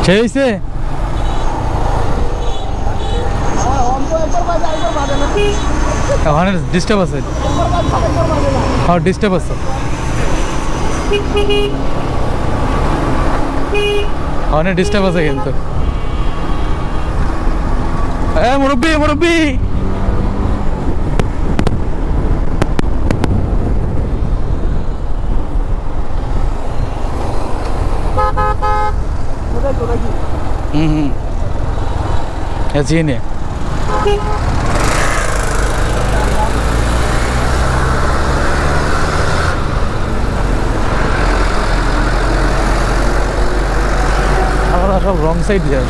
ছেড়েছে ওখানে ডিস্টার্ব আছে হ্যাঁ ডিস্টার্ব আছে অনেক ডিস্টার্ব আছে কিন্তু মুরব্বী মুরব্বী চিনি আমরা সব রং সাইড যাই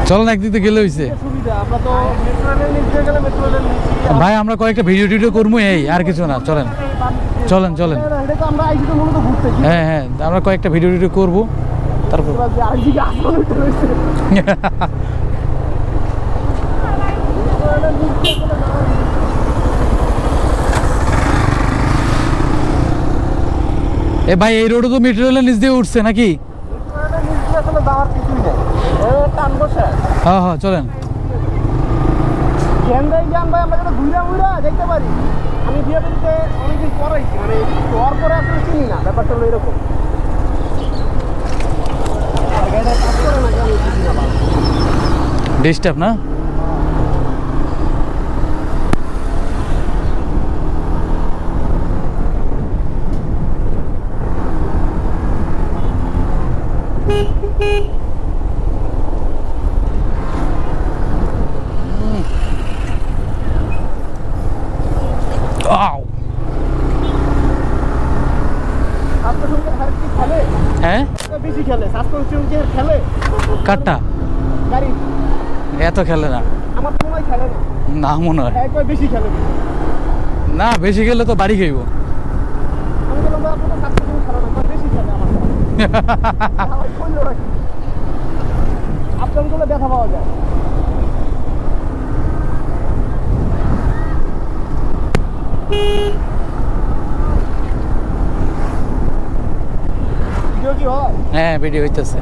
চল না একদিক গেলে হয়েছে ভাই আমরা কয়েকটা ভিডিও টিডিও করবো এই আর কিছু না চলেন চলেন চলেন হ্যাঁ হ্যাঁ আমরা কয়েকটা ভিডিও টিডিও করবো তারপর এ ভাই এই রোডে তো মেট্রো রেলের নিচ দিয়ে উঠছে নাকি হ্যাঁ হ্যাঁ চলেন দেখতে পারি আমি ভিডিওতে অনেকদিন পরাইছি মানে পর পরে আসলে চিনি না ব্যাপারটা হলো এরকম ডিস্টার্ব না হ্যাঁ বেশি খেলে খেলে কাটটা গাড়ি এত খেলে না আমার তো মনে হয় খেলে না না মনে হয় বেশি খেলে না বেশি গেলে তো বাড়ি খাইব আমি বললাম আপনার সাতটা খেলে না বেশি খেলে আমার আপনার গুলো দেখা পাওয়া যায় ভিডিও কি হয় হ্যাঁ ভিডিও হইতেছে